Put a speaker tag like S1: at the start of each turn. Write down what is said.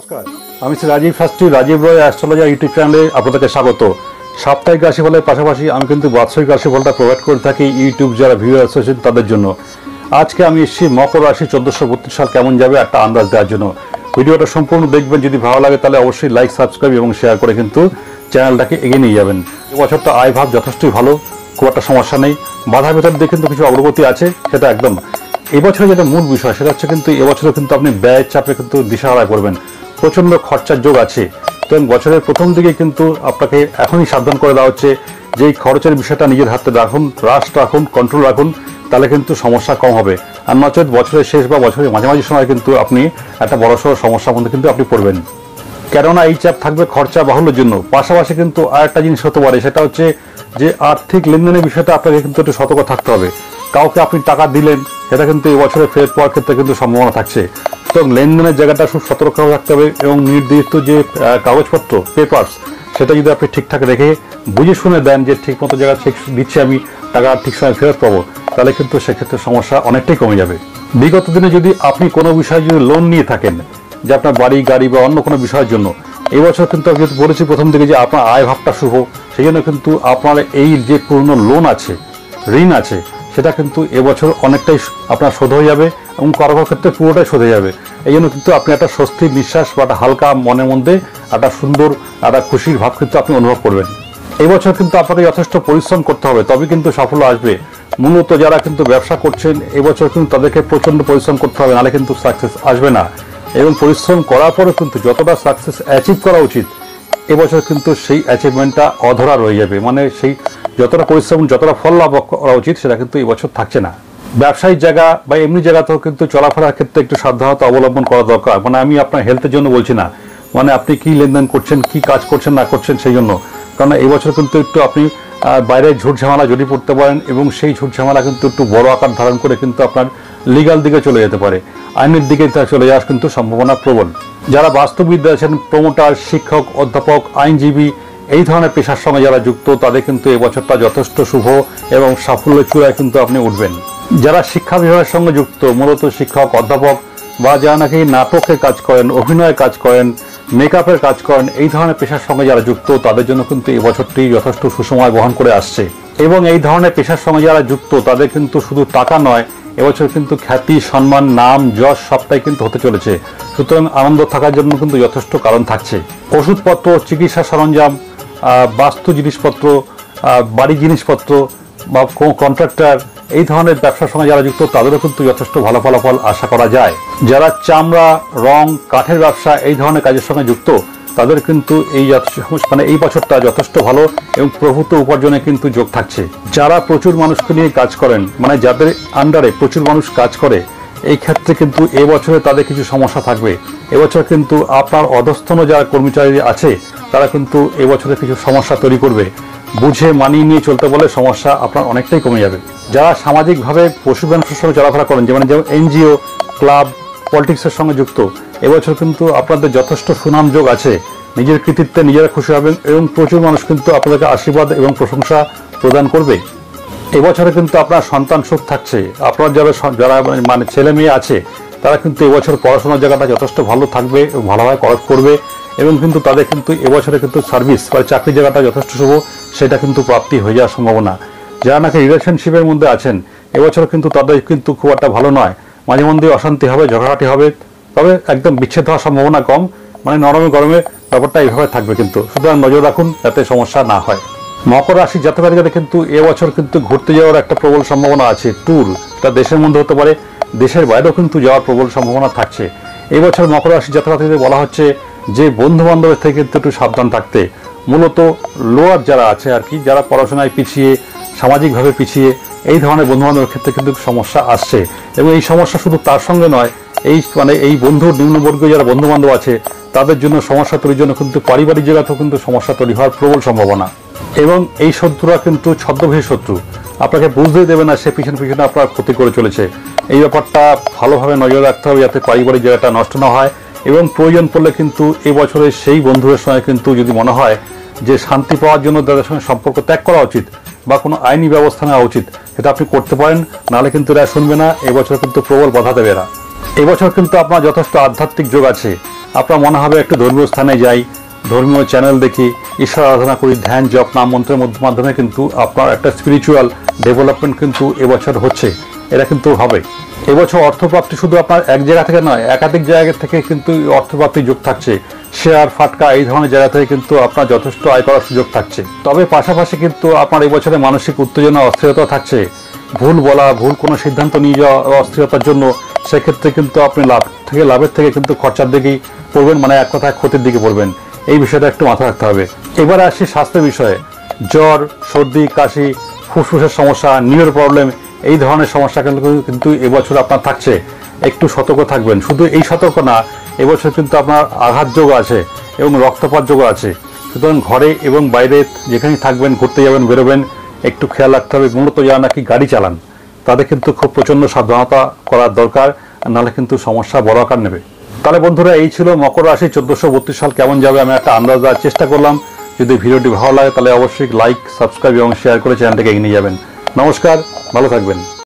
S1: নমস্কার, আমি শ্রী রাজীব শাস্ত্রী, রাজীব রয় astrologer YouTube চ্যানেলে আপনাদেরকে স্বাগত। সাপ্তাহিক রাশিফলের পাশাপাশি আমি কিন্তু বাৎসরিক রাশিফলটা প্রোভাইড করে থাকি ইউটিউব যারা ভিউয়ার্স আছেন তাদের জন্য। আজকে আমি এসেছি মকর রাশি 1432 সাল কেমন যাবে একটা আন্দাজ দেওয়ার জন্য। ভিডিওটা সম্পূর্ণ দেখবেন, যদি ভালো লাগে তাহলে অবশ্যই লাইক, সাবস্ক্রাইব এবং শেয়ার করে কিন্তু চ্যানেলটাকে এগিয়ে নিয়ে যাবেন। এবছরটা আয় ভাব যথেষ্টই ভালো, খুব একটা সমস্যা নেই। বাধার ভেতর দিয়ে কিন্তু কিছু অগ্রগতি আছে, সেটা একদম। এবছরে যেটা মূল বিষয় সেটা হচ্ছে কিন্তু এবছরে কিন্তু আপনি ব্যয়ের চাপে কিন্তু দিশাহারা করবেন, প্রচণ্ড খরচার যোগ আছে। তো বছরের প্রথম দিকে কিন্তু আপনাকে এখনই সাবধান করে দেওয়া হচ্ছে যে এই খরচের বিষয়টা নিজের হাতে রাখুন, রাশ রাখুন, কন্ট্রোল রাখুন, তাহলে কিন্তু সমস্যা কম হবে। আর নচেত বছরের শেষ বা বছরের মাঝামাঝি সময় কিন্তু আপনি একটা বড়সড় সমস্যার মধ্যে কিন্তু আপনি পড়বেন। কেননা এই চাপ থাকবে খরচা বাহুল্যের জন্য। পাশাপাশি কিন্তু আরেকটা জিনিস হতে পারে, সেটা হচ্ছে যে আর্থিক লেনদেনের বিষয়টা আপনাকে কিন্তু একটু সতর্ক থাকতে হবে। কাউকে আপনি টাকা দিলেন, সেটা কিন্তু এই বছরে ফেরত পাওয়ার ক্ষেত্রে কিন্তু সম্ভাবনা থাকছে। তো লেনদেনের জায়গাটা খুব সতর্কভাবে রাখতে হবে এবং নির্দিষ্ট যে কাগজপত্র পেপারস সেটা যদি আপনি ঠিকঠাক রেখে বুঝে শুনে দেন যে ঠিক মতো জায়গা ঠিক দিচ্ছি আমি, টাকা ঠিক সময় ফেরত পাবো, তাহলে কিন্তু সেক্ষেত্রে সমস্যা অনেকটাই কমে যাবে। বিগত দিনে যদি আপনি কোনো বিষয়ে যদি লোন নিয়ে থাকেন, যে আপনার বাড়ি গাড়ি বা অন্য কোনো বিষয়ের জন্য, এই বছর কিন্তু আমি যেহেতু বলেছি প্রথম দিকে যে আপনার আয় ভাবটা শুভ, সেই জন্য কিন্তু আপনার এই যে পুরনো লোন আছে, ঋণ আছে, সেটা কিন্তু এবছর অনেকটাই আপনার শোধ হয়ে যাবে এবং কারো ক্ষেত্রে পুরোটাই শোধ হয়ে যাবে। এই জন্য কিন্তু আপনি একটা স্বস্তির নিঃশ্বাস বা একটা হালকা মনের মধ্যে একটা সুন্দর একটা খুশির ভাব কিন্তু আপনি অনুভব করবেন। এই বছর কিন্তু আপনাকে যথেষ্ট পরিশ্রম করতে হবে, তবে কিন্তু সাফল্য আসবে। মূলত যারা কিন্তু ব্যবসা করছেন এবছর কিন্তু তাদেরকে প্রচণ্ড পরিশ্রম করতে হবে, নাহলে কিন্তু সাকসেস আসবে না। এবং পরিশ্রম করার পরে কিন্তু যতটা সাকসেস অ্যাচিভ করা উচিত, এবছর কিন্তু সেই অ্যাচিভমেন্টটা অধরা রয়ে যাবে। মানে সেই যতটা পরিশ্রম, যতটা ফল লাভ করা উচিত, সেটা কিন্তু এই বছর থাকছে না। ব্যবসায়িক জায়গা বা এমনি জায়গাতেও কিন্তু চলাফেরার ক্ষেত্রে একটু সাবধানতা অবলম্বন করা দরকার। মানে আমি আপনার হেলথের জন্য বলছি না, মানে আপনি কি লেনদেন করছেন, কি কাজ করছেন না করছেন সেই জন্য। কারণ এই বছর কিন্তু একটু আপনি বাইরে ঝুট ঝামেলা জড়িয়ে পড়তে পারেন এবং সেই ঝুট ঝামেলা কিন্তু একটু বড় আকার ধারণ করে কিন্তু আপনার লিগাল দিকে চলে যেতে পারে, আইনের দিকে চলে যাওয়ার কিন্তু সম্ভাবনা প্রবল। যারা বাস্তববিদ্যা আছেন, প্রমোটার, শিক্ষক, অধ্যাপক, আইনজীবী, এই ধরনের পেশার সঙ্গে যারা যুক্ত, তাদের কিন্তু এই বছরটা যথেষ্ট শুভ এবং সাফল্যের চূড়ায় কিন্তু আপনি উঠবেন। যারা শিক্ষা বিভাগের সঙ্গে যুক্ত, মূলত শিক্ষক, অধ্যাপক বা যারা নাকি নাটকের কাজ করেন, অভিনয়ের কাজ করেন, মেকআপের কাজ করেন, এই ধরনের পেশার সঙ্গে যারা যুক্ত, তাদের জন্য কিন্তু এই বছরটি যথেষ্ট সুসময় বহন করে আসছে। এবং এই ধরনের পেশার সঙ্গে যারা যুক্ত, তাদের কিন্তু শুধু টাকা নয়, এবছর কিন্তু খ্যাতি, সম্মান, নাম, যশ সবটাই কিন্তু হতে চলেছে। সুতরাং আনন্দ থাকার জন্য কিন্তু যথেষ্ট কারণ থাকছে। ওষুধপত্র, চিকিৎসা সরঞ্জাম, বাস্তু জিনিসপত্র, বাড়ি জিনিসপত্র বা কন্ট্রাক্টর, এই ধরনের ব্যবসার সঙ্গে যারা যুক্ত, তাদেরও কিন্তু যথেষ্ট ভালো ফলাফল আশা করা যায়। যারা চামড়া, রং, কাঠের ব্যবসা, এই ধরনের কাজের সঙ্গে যুক্ত, তাদের কিন্তু এই বছরটা যথেষ্ট ভালো এবং প্রভূত উপার্জনে কিন্তু যোগ থাকছে। যারা প্রচুর মানুষকে নিয়ে কাজ করেন, মানে যাদের আন্ডারে প্রচুর মানুষ কাজ করে, এই ক্ষেত্রে কিন্তু এবছরে তাদের কিছু সমস্যা থাকবে। এবছর কিন্তু আপনার অধস্তন যারা কর্মচারী আছে, তারা কিন্তু এবছরে কিছু সমস্যা তৈরি করবে। বুঝে মানিয়ে নিয়ে চলতে বলে সমস্যা আপনার অনেকটাই কমে যাবে। যারা সামাজিকভাবে পশু মানুষের সঙ্গে চলাফেরা করেন, যেমন এনজিও, ক্লাব, পলিটিক্সের সঙ্গে যুক্ত, এবছর কিন্তু আপনাদের যথেষ্ট সুনাম যোগ আছে। নিজের কৃতিত্বে নিজেরা খুশি হবেন এবং প্রচুর মানুষ কিন্তু আপনাদেরকে আশীর্বাদ এবং প্রশংসা প্রদান করবে। এবছরে কিন্তু আপনার সন্তান সুখ থাকছে। আপনার যারা মানে ছেলে মেয়ে আছে, তারা কিন্তু এবছর পড়াশোনার জায়গাটা যথেষ্ট ভালো থাকবে এবং ভালোভাবে করবে এবং কিন্তু তাদের কিন্তু এবছরে কিন্তু সার্ভিস বা চাকরির জায়গাটা যথেষ্ট শুভ, সেটা কিন্তু প্রাপ্তি হয়ে যাওয়ার সম্ভাবনা। যারা নাকি রিলেশনশিপের মধ্যে আছেন, এবছর কিন্তু তাদের কিন্তু খুব একটা ভালো নয়। মাঝে মধ্যে অশান্তি হবে, ঝগড়াঝাটি হবে, তবে একদম বিচ্ছেদ হওয়ার সম্ভাবনা কম। মানে নরমে গরমে ব্যাপারটা এইভাবে থাকবে কিন্তু। সুতরাং নজর রাখুন যাতে সমস্যা না হয়। মকর রাশি জাতকদের কিন্তু এবছর কিন্তু ঘুরতে যাওয়ার একটা প্রবল সম্ভাবনা আছে। ট্যুর, এটা দেশের মধ্যে হতে পারে, দেশের বাইরেও কিন্তু যাওয়ার প্রবল সম্ভাবনা থাকছে। এই বছর মকর রাশি জাতকদের বলা হচ্ছে যে বন্ধু বান্ধবের থেকে কিন্তু একটু সাবধান থাকতে। মূলত লোয়ার যারা আছে আর কি, যারা পড়াশোনায় পিছিয়ে, সামাজিকভাবে পিছিয়ে, এই ধরনের বন্ধু বান্ধবের ক্ষেত্রে কিন্তু সমস্যা আসছে। এবং এই সমস্যা শুধু তার সঙ্গে নয়, এই বন্ধুর নিম্নবর্গীয় যারা বন্ধু বান্ধব আছে, তাদের জন্য সমস্যা তৈরির জন্য কিন্তু পারিবারিক জায়গাতেও কিন্তু সমস্যা তৈরি হওয়ার প্রবল সম্ভাবনা। এবং এই শত্রুরা কিন্তু ছদ্মবেশী শত্রু, আপনাকে বুঝতেই দেবে না সে পিছনে পিছনে আপনার ক্ষতি করে চলেছে। এই ব্যাপারটা ভালোভাবে নজর রাখতে হবে যাতে পারিবারিক জায়গাটা নষ্ট না হয়। এবং প্রয়োজন পড়লে কিন্তু এই বছরে সেই বন্ধুদের সঙ্গে কিন্তু যদি মনে হয় যে শান্তি পাওয়ার জন্য তাদের সঙ্গে সম্পর্ক ত্যাগ করা উচিত বা কোনো আইনি ব্যবস্থা নেওয়া উচিত, সেটা আপনি করতে পারেন। নাহলে কিন্তু এরা শুনবে না, এবছর কিন্তু প্রবল বাধা দেবে এরা। এবছর কিন্তু আপনার যথেষ্ট আধ্যাত্মিক যোগ আছে। আপনার মনে হবে একটু ধর্মীয় স্থানে যাই, ধর্মীয় চ্যানেল দেখি, ঈশ্বর আরাধনা করি, ধ্যান জপ নাম মন্ত্রের মাধ্যমে কিন্তু আপনার একটা স্পিরিচুয়াল ডেভেলপমেন্ট কিন্তু এবছর হচ্ছে, এটা কিন্তু হবে। এবছর অর্থপ্রাপ্তি শুধু আপনার এক জায়গা থেকে নয়, একাধিক জায়গা থেকে কিন্তু অর্থপ্রাপ্তি যোগ থাকছে। শেয়ার, ফাটকা এই ধরনের জায়গা থেকে কিন্তু আপনার যথেষ্ট আয় করার সুযোগ থাকছে। তবে পাশাপাশি কিন্তু আপনার এবছরে মানসিক উত্তেজনা, অস্থিরতা থাকছে। ভুল বলা, ভুল কোনো সিদ্ধান্ত নিয়ে যাওয়া অস্থিরতার জন্য, সেক্ষেত্রে কিন্তু আপনি লাভের থেকে কিন্তু খরচার দিকেই পড়বেন, মানে এক কথায় ক্ষতির দিকে পড়বেন। এই বিষয়টা একটু মাথায় রাখতে হবে। এবার আসি স্বাস্থ্যের বিষয়ে। জ্বর, সর্দি, কাশি, ফুসফুসের সমস্যা, নিউরো প্রবলেম, এই ধরনের সমস্যা কিন্তু এবছর আপনার থাকছে। একটু সতর্ক থাকবেন। শুধু এই সতর্ক না, এবছর কিন্তু আপনার আঘাত যোগ আছে এবং রক্তপাত যোগ আছে। সুতরাং ঘরে এবং বাইরে যেখানেই থাকবেন, ঘুরতে যাবেন, বেরোবেন, একটু খেয়াল রাখতে হবে। মূলত যারা নাকি গাড়ি চালান তাদের কিন্তু খুব প্রচণ্ড সাবধানতা করার দরকার, নাহলে কিন্তু সমস্যা বড় আকার নেবে। তাহলে বন্ধুরা, এই ছিল মকর রাশি 1432 সাল কেমন যাবে আমি একটা আন্দাজ দেওয়ার চেষ্টা করলাম। যদি ভিডিওটি ভালো লাগে তাহলে অবশ্যই লাইক, সাবস্ক্রাইব এবং শেয়ার করে চ্যানেলটাকে এগিয়ে নিয়ে যাবেন। নমস্কার, ভালো থাকবেন।